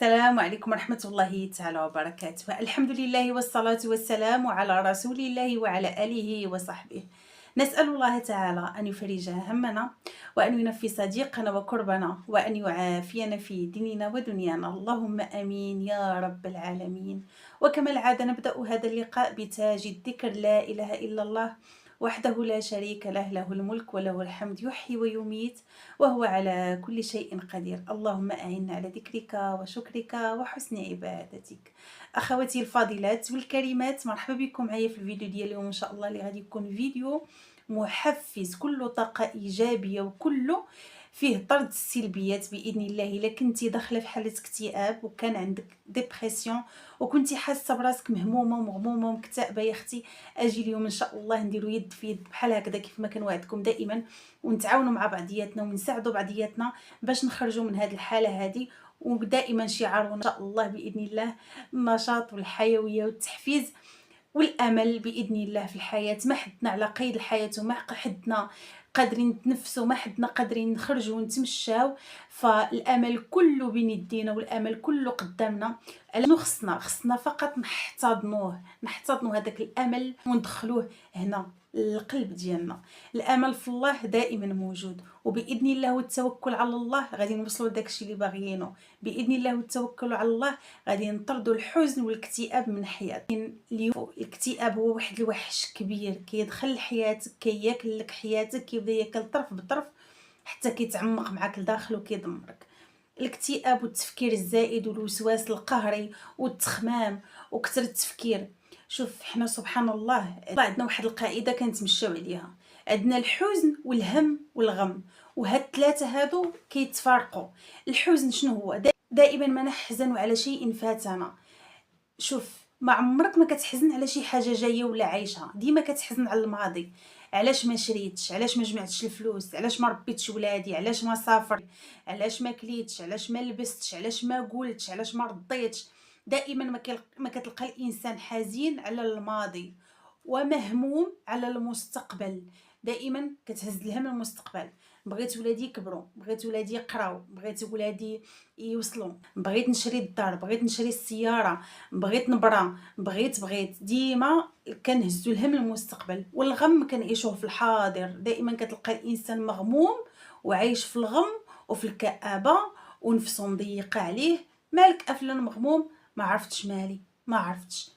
السلام عليكم ورحمة الله تعالى وبركاته. الحمد لله والصلاة والسلام على رسول الله وعلى آله وصحبه. نسأل الله تعالى أن يفرج همنا وأن ينفس ضيقنا وكربنا وأن يعافينا في ديننا ودنيانا، اللهم آمين يا رب العالمين. وكما العادة نبدأ هذا اللقاء بتاج الذكر: لا إله إلا الله وحده لا شريك له، له الملك وله الحمد، يحيي ويميت وهو على كل شيء قدير. اللهم أعنا على ذكرك وشكرك وحسن عبادتك. أخواتي الفاضلات والكريمات، مرحبا بكم معايا في الفيديو ديال اليوم. إن شاء الله اللي غادي يكون فيديو محفز، كله طاقة إيجابية وكله فيه طرد السلبيات بإذن الله. إلا كنتي داخلة في حالة اكتئاب وكان عندك ديبرسيون وكنتي حاسة براسك مهمومة ومغمومة ومكتئبة، يا أختي أجي اليوم إن شاء الله نديرو يد في يد بحال هكذا كيف ما كنوعدكم دائما، ونتعاونوا مع بعضياتنا ونساعدوا بعضياتنا باش نخرجوا من هذه الحالة هذه. ودائما شعارنا ان شاء الله باذن الله النشاط والحيويه والتحفيز والامل باذن الله في الحياه. ما حدنا على قيد الحياه وما حدنا قادرين نتنفسوا، ما حدنا قادرين نخرجوا ونتمشاو، فالامل كله بين يدينا والامل كله قدامنا. خصنا فقط نحتضنوه هذاك الامل وندخلوه هنا القلب ديالنا. الامل في الله دائما موجود، وباذن الله والتوكل على الله غادي نوصلوا لداكشي اللي باغيينه. باذن الله والتوكل على الله غادي نطردوا الحزن والاكتئاب من حياتنا. اليوم الاكتئاب هو واحد الوحش كبير كيدخل لحياتك، كياكل لك حياتك، كيبدا ياكل طرف بطرف حتى كيتعمق معك لداخل وكيدمرك. الاكتئاب والتفكير الزائد والوسواس القهري والتخمام وكثر التفكير. شوف، حنا سبحان الله عندنا واحد القاعده كنتمشاو عليها: عندنا الحزن والهم والغم، وهاد الثلاثه هادو كيتفارقوا. الحزن شنو هو؟ دائما ما نحزن على شيء فاتنا. شوف، ما عمرك ما كتحزن على شي حاجه جايه ولا عايشه، ديما كتحزن على الماضي. علاش ما شريتش، علاش ما جمعتش الفلوس، علاش ما ربيتش ولادي، علاش ما سافر، علاش ما كليتش، علاش ما لبستش، علاش ما قلتش، علاش ما رضيتش. دائما ما كتلقى الانسان حزين على الماضي ومهموم على المستقبل. دائما كتهز الهم المستقبل. بغيت ولادي يكبروا، بغيت ولادي يقراو، بغيت ولادي يوصلوا، بغيت نشري الدار، بغيت نشري السياره، بغيت نبرا، بغيت ديما كنهزو الهم المستقبل. والغم كنعيشوه في الحاضر. دائما كتلقى الانسان مغموم وعايش في الغم وفي الكآبه ونفسه مضيقه عليه. مالك افلان مغموم؟ ما عرفتش مالي، ما عرفتش.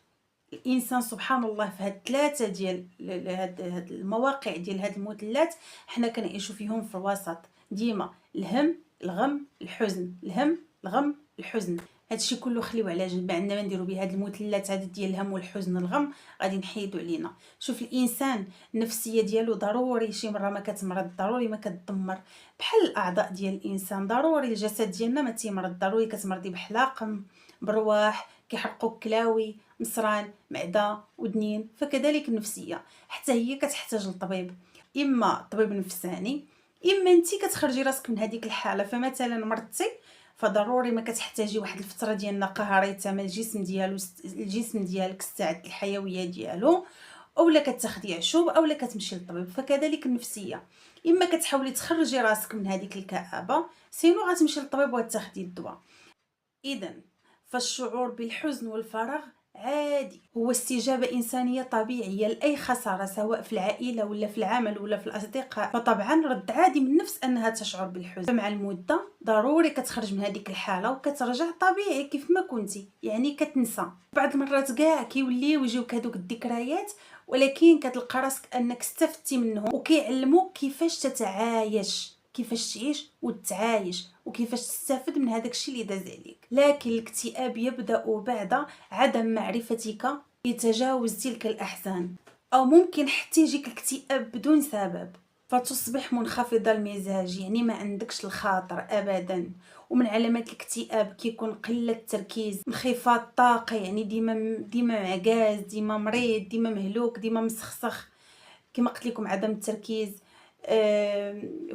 الانسان سبحان الله في هاد ثلاثه ديال هاد المواقع ديال هاد المثلثات حنا كنعيشوا فيهم في الوسط. ديما الهم الغم الحزن، الهم الغم الحزن. هادشي كله خليو على جنب، عندنا ما نديروا به. هاد المثلثات هاد ديال الهم والحزن والغم غادي نحيدوا علينا. شوف، الانسان النفسيه ديالو ضروري شي مره ما كتمرض، ضروري ما كتدمر بحال الاعضاء ديال الانسان. ضروري الجسد ديالنا ما تيمرض، ضروري كتمرضي بحلاقم، برواح، كيحرقوك كلاوي، مصران، معده، ودنين. فكذلك النفسيه حتى هي كتحتاج للطبيب، اما طبيب نفساني اما انت كتخرجي راسك من هذيك الحاله. فمثلا مرضتي فضروري ما كتحتاجي واحد الفتره ديال نقاهه تما الجسم ديالك استعد الحيويه ديالو، اولا كتاخدي عشوب اولا كتمشي للطبيب. فكذلك النفسيه، اما كتحاولي تخرجي راسك من هذيك الكآبه، سينو غتمشي للطبيب وتاخدي الدواء. اذا فالشعور بالحزن والفراغ عادي، هو استجابة إنسانية طبيعية لأي خسارة، سواء في العائلة ولا في العمل ولا في الأصدقاء. فطبعا رد عادي من النفس أنها تشعر بالحزن. مع المدة ضروري كتخرج من هذيك الحالة وكترجع طبيعي كيف ما كنتي، يعني كتنسى. بعض المرات كاع كيوليو يجيوك هذوك الذكريات، ولكن كتلقى راسك أنك استفدتي منهم وكيعلموك كيفاش تتعايش، كيفاش تعيش وتعايش، وكيفاش تستافد من هذاك الشيء اللي داز عليك. لكن الاكتئاب يبدأ بعد عدم معرفتك لتجاوز تلك الأحزان، أو ممكن حتى يجيك الاكتئاب بدون سبب فتصبح منخفض المزاج، يعني ما عندكش الخاطر أبدا. ومن علامات الاكتئاب كيكون قلة التركيز، انخفاض الطاقة، يعني ديما معكاز، ديما مريض، ديما مهلوك، ديما مسخسخ. كما قلت لكم عدم التركيز،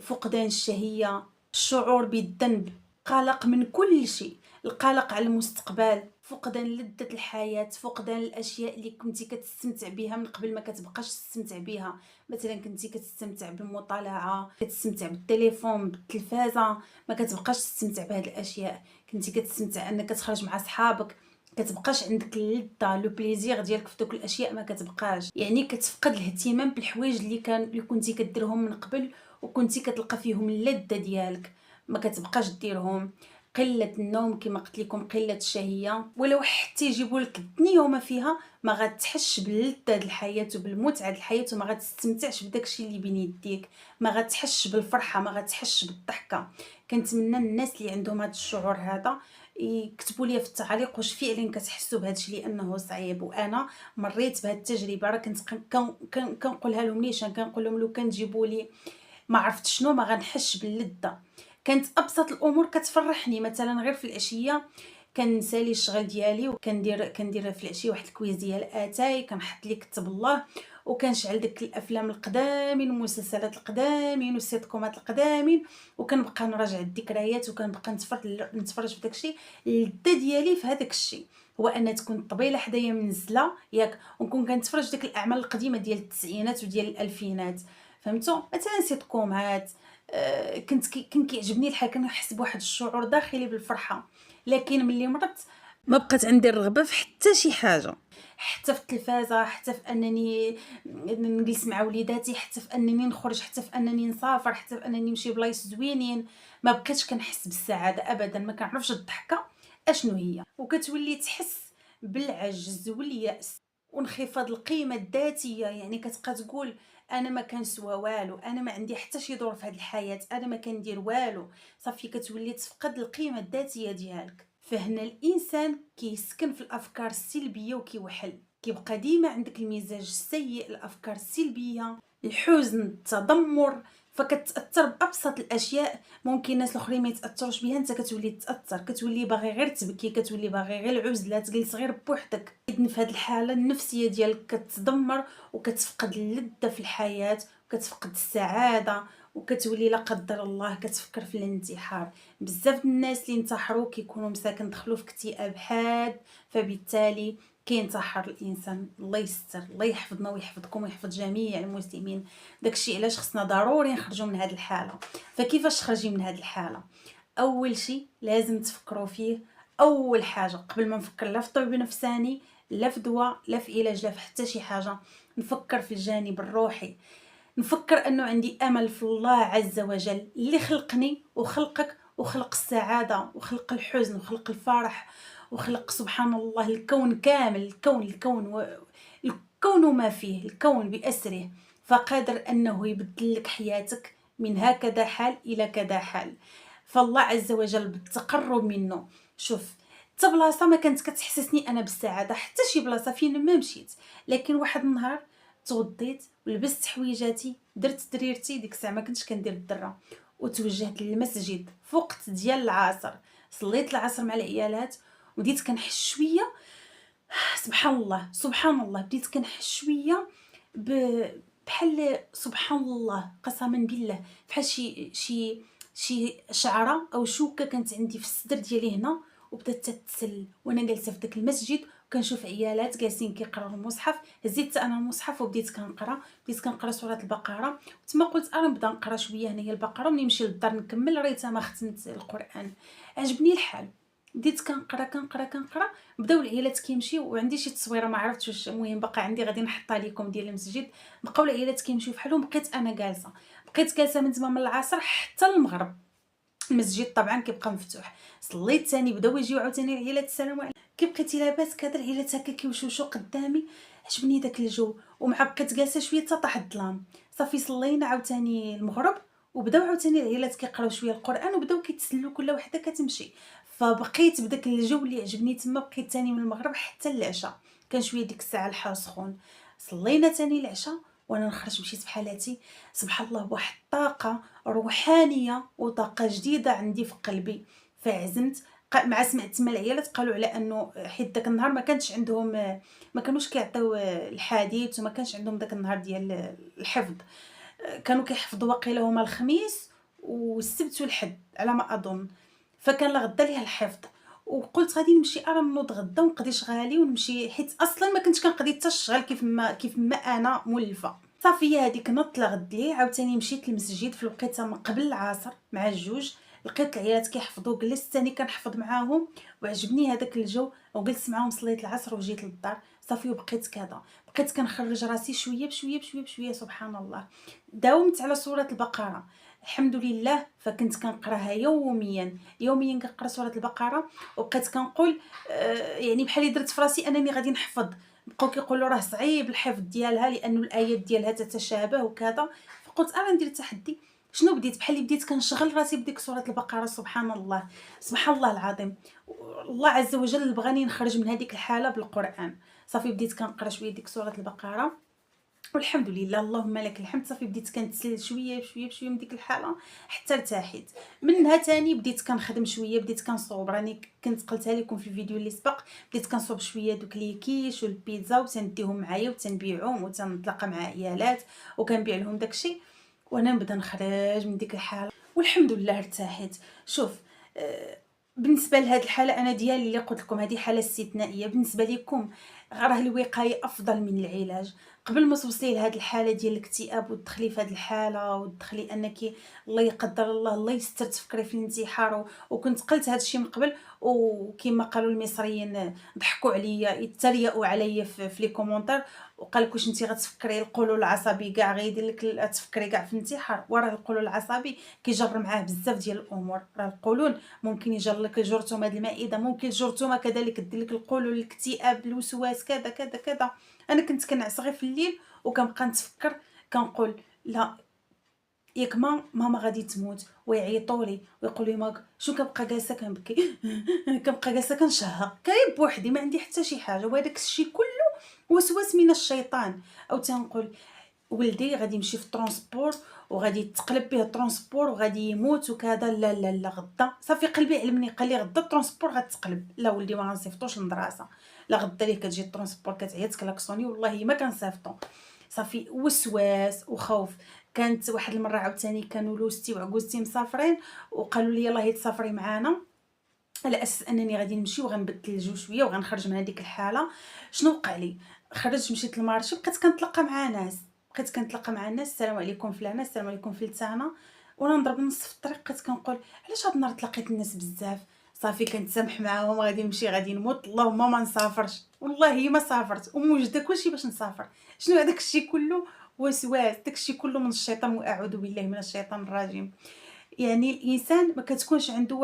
فقدان الشهية، الشعور بالذنب، قلق من كل شيء، القلق على المستقبل. فقدان لذة الحياة، فقدان الاشياء اللي كنتي كتستمتع بها من قبل ما كتبقاش تستمتع بها. مثلا كنتي كتستمتع بالمطالعه، كتستمتع بالتليفون بالتلفازه، ما كتبقاش تستمتع بهاد الاشياء. كنتي كتستمتع انك تخرج مع صحابك، كتبقاش عندك اللذه لو بليزير ديالك في دوك الاشياء، ما كتبقاش. يعني كتفقد الاهتمام بالحوايج اللي كنتي كديرهم من قبل وكنتي كتلقى فيهم اللذه ديالك، ما كتبقاش ديرهم. قله النوم كما قلت لكم، قله الشهيه، ولو حتى يجيبوا لك الدنيا وما فيها ما غتحش باللذه د الحياه وبالمتعه د الحياه، وما غتستمتعش بداكشي اللي بين يديك، ما غتحش بالفرحه، ما غتحش بالضحكه. كنتمنى الناس اللي عندهم هذا الشعور هذا يكتبوا لي في التعليق واش فعلا كتحسوا بهذا الشيء، لانه صعيب. وانا مريت بهذه التجربه، راه كنت كنقولها لهم نيشان، كنقول لهم لو كان جيبوا لي ما عرفت شنو ما غنحش باللذه. كانت ابسط الامور كتفرحني، مثلا غير في العشيه كنسالي الشغل ديالي وكندير في العشيه واحد الكويز ديال اتاي، كنحط لي كتب الله وكنشعل داك الافلام القدامين والمسلسلات القدامين والسيتكومات القدامين، وكنبقى نراجع الذكريات وكنبقى نتفرج في داكشي. اللذه ديالي في هذاك الشيء هو ان تكون الطبيله حدايا منزله ياك، ونكون كنتفرج ديك الاعمال القديمه ديال التسعينات وديال الالفينات، فهمتوا؟ مثلا سيتكومات. كان كيعجبني الحال، كنحس بواحد الشعور داخلي بالفرحه. لكن ملي مرضت ما بقات عندي الرغبه في حتى شي حاجه، حتى في التلفازه، حتى في انني نجلس مع وليداتي، حتى في انني نخرج، حتى في انني نسافر، حتى في انني نمشي بلايص زوينين. ما بقيتش كنحس بالسعاده ابدا، ما كنعرفش الضحكه اشنو هي، وكتولي تحس بالعجز والياس وانخفاض القيمه الذاتيه. يعني كتبقى تقول انا ما كنسوى والو، انا ما عندي حتى شي دور في هذه الحياه، انا ما كندير والو. صافي كتولي تفقد القيمه الذاتيه ديالك. فهنا الانسان كيسكن في الافكار السلبيه وكيوحل، كيبقى ديما عندك المزاج السيء، الافكار السلبيه، الحزن، التذمر. فكتاثر بابسط الاشياء. ممكن الناس الاخرين ما يتاثروش بها، انت كتولي تاثر، كتولي باغي غير تبكي، كتولي باغي غير العزله، تجلس غير بوحدك. اذن في هذه الحاله النفسيه ديالك كتدمر وكتفقد اللذه في الحياه وكتفقد السعاده، وكتولي لا قدر الله كتفكر في الانتحار. بزاف الناس اللي انتحروا كيكونوا مساكن دخلوا في اكتئاب حاد، فبالتالي كينتحر الانسان. الله يستر، الله يحفظنا ويحفظكم ويحفظ جميع المسلمين. داكشي علاش خصنا ضروري نخرجوا من هذه الحاله. فكيفاش تخرجي من هذه الحاله؟ اول شيء لازم تفكروا فيه، اول حاجه قبل ما نفكر لا في طبيب نفساني، لا في دواء، لا في علاج، لا في حتى شي حاجه، نفكر في الجانب الروحي. نفكر انه عندي امل في الله عز وجل اللي خلقني وخلقك وخلق السعاده وخلق الحزن وخلق الفرح وخلق سبحان الله الكون كامل، الكون وما فيه، الكون بأسره. فقادر انه يبدل لك حياتك من هكذا حال الى كذا حال. فالله عز وجل بالتقرب منه. شوف، حتى بلاصه ما كانت كتحسسني انا بالسعاده، حتى شي بلاصه فين ما مشيت. لكن واحد النهار تغديت ولبست حويجاتي، درت دريرتي، ديك الساعه ما كنتش كندير الدره، وتوجهت للمسجد في وقت ديال العصر. صليت العصر مع العيالات وبديت كنحس شويه، سبحان الله سبحان الله، بديت كنحس شويه بحال سبحان الله قسما بالله، بحال شي شعره او شوكه كانت عندي في الصدر ديالي هنا، وبدات تتسل وانا جالسه في داك المسجد وكنشوف عيالات جالسين كيقراو المصحف. هزيت انا المصحف وبديت كنقرا سوره البقره، وتما قلت انا نبدا نقرا شويه هنايا البقره ومني نمشي للدار نكمل، ريتها ما ختمت القران. عجبني الحال، بديت كنقرا. بداو العيالات كيمشيو، وعندي شي تصويره ما عرفتش واش المهم باقا عندي غادي نحطها لكم ديال المسجد. بقاو العيالات كيمشيو فحالهم، بقيت انا جالسه، من تما من العصر حتى المغرب. المسجد طبعا كيبقى مفتوح. صليت ثاني، بداو يجيو عاوتاني العيالات السلام عليكم، كي بقيتي لاباس كذا، العيالات هكا كيوشوشو قدامي. عجبني داك الجو، ومع بقيت جالسه شويه حتى طاح الظلام. صافي صلينا عاوتاني المغرب، وبداو عاوتاني العيالات كيقراو شويه القران وبداو كيتسلوا كل وحده كتمشي. فبقيت بداك الجو اللي عجبني تما، بقيت ثاني من المغرب حتى العشاء. كان شويه ديك الساعه الحال سخون. صلينا ثاني العشاء وانا نخرج مشيت بحالاتي، سبحان الله، بواحد الطاقه روحانيه وطاقه جديده عندي في قلبي. فعزمت مع سمعت تما العيالات قالوا على انه حيت داك النهار ما كانش عندهم، ما كانوش كيعطيو الحديث، وما كانش عندهم داك النهار ديال الحفظ. كانوا كيحفظوا واقيلا هما الخميس والسبت والحد على ما اظن، فكان لغدا ليها الحفظ. وقلت غادي نمشي نوض غدا ونقضي شغالي ونمشي، حيت اصلا ما كنتش كنقضي حتى الشغل كيف ما انا مولفه. صافي هذيك نضت لغد لي، عاوتاني مشيت للمسجد في الوقيته من قبل العصر مع الجوج، لقيت العيالات كيحفظوا، جلست ثاني كنحفظ معاهم وعجبني هذاك الجو، وجلست معاهم صليت العصر وجيت للدار. صافي وبقيت كذا، بقيت كنخرج راسي شويه بشويه بشويه بشويه. سبحان الله، داومت على سوره البقره الحمد لله، فكنت كنقراها يوميا يوميا، كنقرا سوره البقره. وبقيت كنقول يعني بحال درت في راسي انني غادي نحفظ. بقاو كيقولوا راه صعيب الحفظ ديالها لانه الايات ديالها تتشابه وكذا، فقلت انا ندير تحدي. شنو بديت؟ بحال اللي بديت كنشغل راسي بديك سوره البقره. سبحان الله، سبحان الله العظيم. الله عز وجل بغاني نخرج من هذيك الحاله بالقران. صافي بديت كنقرا شويه ديك سوره البقره، والحمد لله اللهم لك الحمد. صافي بديت كنتسلل شويه بشويه بشويه من ديك الحاله حتى ارتحيت منها. تاني بديت كنخدم شويه، بديت كنصوب، راني كنت قلتها لكم في الفيديو اللي سبق، بديت كنصوب شويه دوك لي كيش والبيتزا وتنديهم معايا وتنبيعهم وتنطلق مع عيالات وكنبيع لهم داكشي، وانا نبدا نخرج من ديك الحاله والحمد لله ارتحيت. شوف، بالنسبه لهاد الحاله انا ديالي اللي قلت لكم هذه حاله استثنائيه، بالنسبه لكم راه الوقايه افضل من العلاج. قبل ما توصلي لهاد الحاله ديال الاكتئاب وتدخلي في هاد الحاله وتدخلي انك الله يقدر الله يستر تفكري في الانتحار وكنت قلت هاد الشيء من قبل، وكما قالوا المصريين ضحكوا عليا يتريقوا عليا في لي كومونتير، وقال لك واش انت غتفكري القولون العصبي كاع غيدير لك تفكري كاع في الانتحار؟ وراه القولون العصبي كيجر معاه بزاف ديال الامور. راه القولون ممكن يجر لك الجرثومه المائده، ممكن الجرثومه كذلك دير لك القولون، الاكتئاب، الوسواس، كذا كذا كذا. انا كنت كنعس غير في الليل وكنبقى نتفكر، كنقول لا ياك ماما غادي تموت ويعيطوا لي ويقولوا لي ماك شو، كنبقى جالسه كنبكي كنبقى جالسه كنشهق كاين بوحدي ما عندي حتى شي حاجه، وهذاك الشيء كله وسواس من الشيطان. او تنقول ولدي غادي يمشي في الترونسبور وغادي تقلب به الترونسبور وغادي يموت وكذا، لا لا لا غدا صافي قلبي علمني قال لي غدا الترونسبور غتقلب، لا ولدي ما غنصيفطوش للمدرسه، لا غدا ليه كتجي الترونسبور كتعيط كلاكسوني والله ما كنصيفطو. صافي وسواس وخوف. كانت واحد المره عاوتاني كانوا لوستي وعكوزتي مسافرين وقالوا لي يلاه تسافري معانا، على اساس انني غادي نمشي وغنبدل الجو شويه وغنخرج من هذيك الحاله. شنو وقع لي؟ خرجت مشيت للمارشي، بقيت كنتلاقى مع ناس، السلام عليكم فلانه، السلام عليكم فلتانه، وانا نضرب نص في الطريق بقيت كنقول علاش هاد النهار تلاقيت الناس بزاف. صافي كنتسامح معاهم، غادي نمشي غادي نموت اللهم ما نسافرش، والله ما سافرت وموجده كلشي باش نسافر. شنو هذاك الشيء كله؟ وسواس، داك الشيء كله من الشيطان، واعوذ بالله من الشيطان الرجيم. يعني الانسان ما كتكونش عنده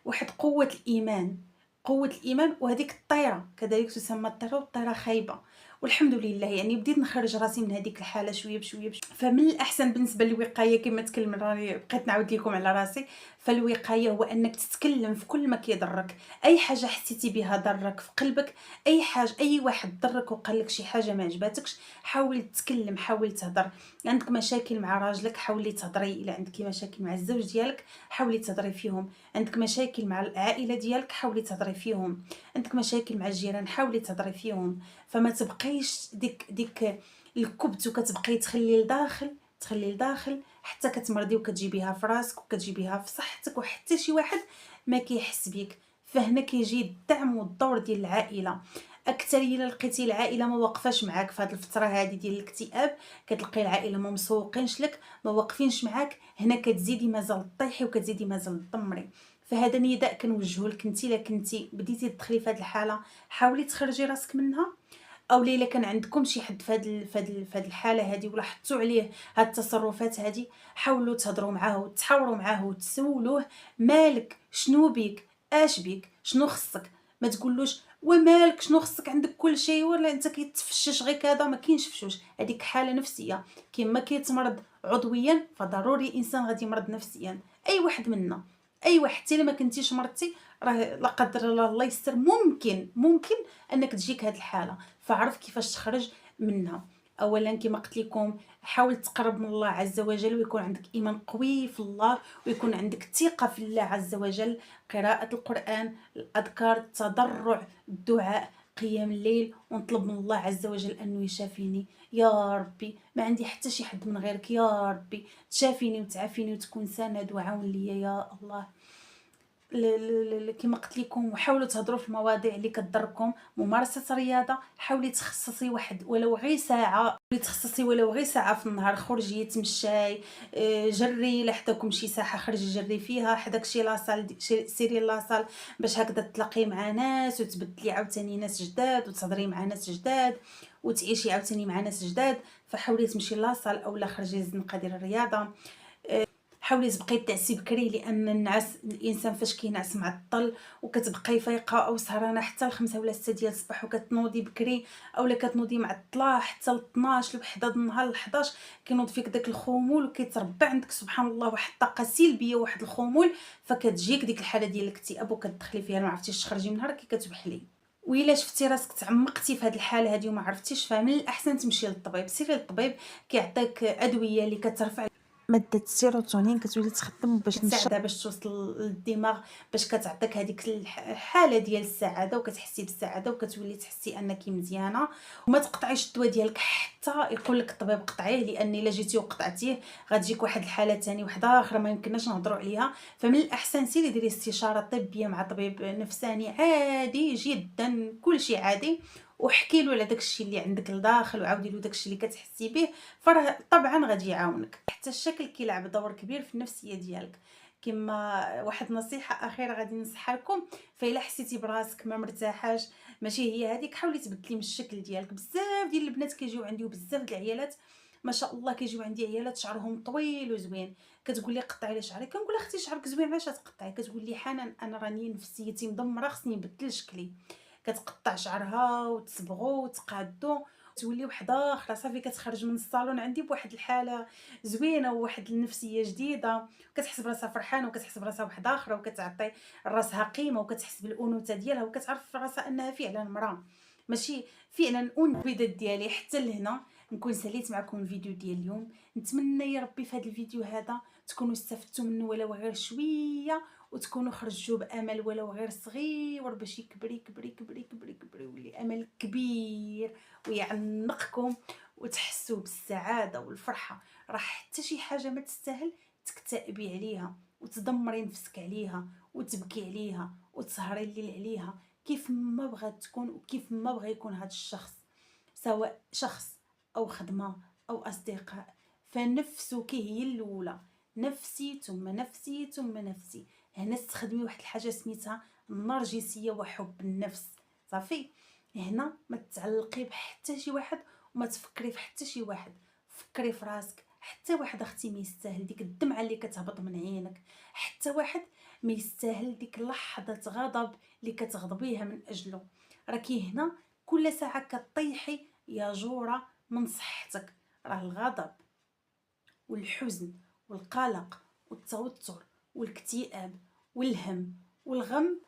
واحد قوه الايمان وهذيك الطيره كذلك تسمى الطيره، والطيره خايبه. والحمد لله يعني بديت نخرج راسي من هذيك الحاله شويه بشويه بشويه. فمن الاحسن بالنسبه للوقايه كما تكلم راني بقيت نعاود لكم على راسي، فالوقايه هو انك تتكلم في كل ما كيضرك، اي حاجه حسيتي بها ضرك في قلبك، اي حاجه اي واحد ضرك وقال لك شي حاجه ما عجباتكش، حاول تتكلم، حاول تهضر. عندك مشاكل مع راجلك حاولي تهضري، الا عندك مشاكل مع الزوج ديالك حاولي تهضري فيهم، عندك مشاكل مع العائله ديالك حاولي تهضري فيهم، عندك مشاكل مع الجيران حاولي تهضري فيهم. فما تبقيش ديك الكبت وكتبقاي تخلي لداخل حتى كتمرضي وكتجيبيها في راسك وكتجيبيها في صحتك، وحتى شي واحد ما كيحس بيك. فهنا كيجي الدعم والدور ديال العائله. اكثريه لقيتي العائله ما واقفاش معاك في هذه الفتره هذه ديال الاكتئاب، كتلقي العائله ما مسوقينش لك، ما واقفينش معاك، هنا كتزيدي مازال طيحي وكتزيدي مازال تدمري. فهذا نداء كنوجهه لك انت، الا كنتي بديتي تدخلي في هذه الحاله حاولي تخرجي راسك منها. او ليله كان عندكم شي حد في هذه الحاله هذه ولاحظتوا عليه هاد التصرفات هذه، حاولوا تهضروا معاه وتحاوروا معاه وتسولوه مالك، شنو بيك، اش بيك، شنو خصك. ما تقولوش ومالك شنو خصك عندك كل شيء، ولا انت كيتفشش غير كذا. ما كاينش فشوش، هذيك حاله نفسيه. كما كيتمرض عضويا فضروري الانسان غادي يمرض نفسيا. اي واحد منا، اي واحد، حتى الا ما كنتيش مرضتي راه لا قدر الله الله يستر ممكن انك تجيك هذه الحاله. فعرف كيفاش تخرج منها. اولا كما قلت لكم حاول تقرب من الله عز وجل ويكون عندك ايمان قوي في الله ويكون عندك ثقه في الله عز وجل. قراءه القران، الاذكار، التضرع، الدعاء، قيام الليل، ونطلب من الله عز وجل انه يشافيني يا ربي، ما عندي حتى شي حد من غيرك يا ربي، تشافيني وتعافيني وتكون سند وعون ليا يا الله. كما قلت لكم، وحاولوا تهضروا في المواضيع اللي كتضركم. ممارسه رياضه، حاولي تخصصي واحد ولو غير ساعه، في النهار. خرجي تمشاي، جري لحداكم شي ساحه، خرجي جري فيها حداك شي لاصال، سيري لاصال باش هكذا تلاقي مع ناس وتبدلي عاوتاني ناس جداد وتهضري مع ناس جداد وتعيشي عاوتاني مع ناس جداد. فحاولي تمشي لاصال اولا خرجي الزنقه ديال الرياضه. حاولي تبقاي تعسي بكري، لان الانسان فاش كينعس معطل وكتبقاي فايقه او سهرانه حتى ل5 ولا 6 ديال الصباح وكتنوضي بكري، اولا كتنوضي معطله حتى ل 12 لوحده د النهار ل 11، كينوض فيك داك الخمول وكيتربع عندك سبحان الله واحد الطاقه سلبيه وواحد الخمول، فكتجيك ديك الحاله ديال الاكتئاب وكتدخلي فيها ما عرفتيش تخرجي منها، راكي كتبحلي. وإلا شفتي راسك تعمقتي في هذه الحاله هذه وما عرفتيش، فمن الاحسن تمشي للطبيب. سيري للطبيب، كيعطيك ادويه اللي كترفع مادة السيروتونين، كتولي تخدم باش كتساعدها باش توصل للدماغ، باش كتعطيك هذيك الحاله ديال السعاده وكتحسي بالسعاده وكتولي تحسي انك مزيانه. وما تقطعيش الدواء ديالك حتى يقول لك الطبيب قطعيه، لان الا جيتي وقطعتيه غتجيك واحد الحاله ثاني وحده اخرى ما يمكنناش نهضروا عليها. فمن الاحسن سيري ديري استشاره طبيه مع طبيب نفساني عادي جدا، كل شيء عادي، وحكي له على داكشي اللي عندك لداخل وعاودي له داكشي اللي كتحسي به، فراه طبعا غادي يعاونك. حتى الشكل كيلعب دور كبير في النفسيه ديالك. كما واحد نصيحه اخيره غادي ننصحها لكم، فإلا حسيتي براسك ما مرتاحاش ماشي هي هذيك، حاولي تبدلي من الشكل ديالك. بزاف ديال البنات كيجيو عندي وبزاف ديال العيالات ما شاء الله كيجيو عندي عيالات شعرهم طويل وزوين، كتقول لي قطعي لي شعري، كنقول اختي شعرك زوين علاش تقطعي؟ كتقول لي حنان انا راني نفسيتي مدمره خصني نبدل شكلي. كتقطع شعرها وتصبغو وتقادو، تولي وحده اخرى صافي كتخرج من الصالون عندي بواحد الحاله زوينه وواحد النفسيه جديده، كتحس براسها فرحانه وكتحس براسها وحده اخرى وكتعطي راسها قيمه وكتحس بالانوثه ديالها وكتعرف راسها انها فعلا امراه ماشي فعلا البيضات ديالي. حتى لهنا نكون ساليت معكم الفيديو ديال اليوم. نتمنى يا ربي في هذا الفيديو هذا تكونوا استفدتوا منه ولو غير شويه، وتكونوا خرجوا بامل ولو غير صغير باش يكبر يكبر يكبر يكبر يكبر يولي امل كبير ويعنقكم وتحسوا بالسعاده والفرحه. راه حتى شي حاجه ما تستاهل تكتئبي عليها وتدمري نفسك عليها وتبكي عليها وتسهري الليل عليها. كيف ما بغات تكون وكيف ما بغى يكون هذا الشخص، سواء شخص او خدمه او اصدقاء، فنفسك هي الاولى. نفسي ثم نفسي ثم نفسي. هنا تستخدمي واحد الحاجه سميتها النرجسيه وحب النفس. صافي، هنا ما تتعلقي بحتى شي واحد وما تفكري في حتى شي واحد، فكري في راسك. حتى واحد اختي ما يستاهل ديك الدمعه اللي كتهبط من عينك، حتى واحد ما يستاهل ديك لحظه غضب اللي كتغضبيها من اجله. راكي هنا كل ساعه كطيحي يا جوره من صحتك. راه الغضب والحزن والقلق والتوتر والاكتئاب والهم والغم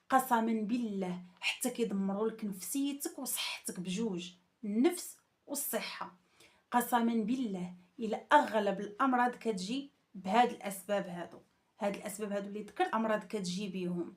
قسما بالله حتى كيدمروا لك نفسيتك وصحتك بجوج، النفس والصحه. قسما بالله الى اغلب الامراض كتجي بهاد الاسباب هادو اللي ذكرت، امراض كتجي بيهم.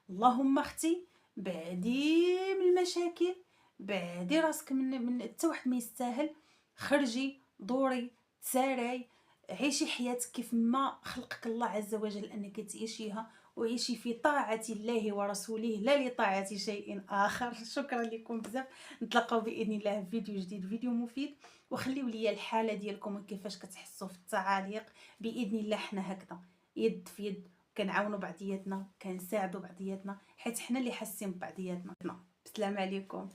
اللهم اختي بعدي من المشاكل، بعدي راسك من حتى واحد ما يستاهل. خرجي دوري تساراي، عيشي حياتك كيف ما خلقك الله عز وجل انك تعيشيها، وعيشي في طاعة الله ورسوله لا لطاعة شيء آخر. شكرا لكم بزاف، نتلاقاو بإذن الله في فيديو جديد، فيديو مفيد. وخليو لي الحالة ديالكم وكيفاش كتحسوا في التعاليق بإذن الله. حنا هكذا يد في يد كنعاونوا بعضياتنا، كنساعدوا بعضياتنا، حيت حنا اللي حاسين ببعضياتنا. السلام عليكم.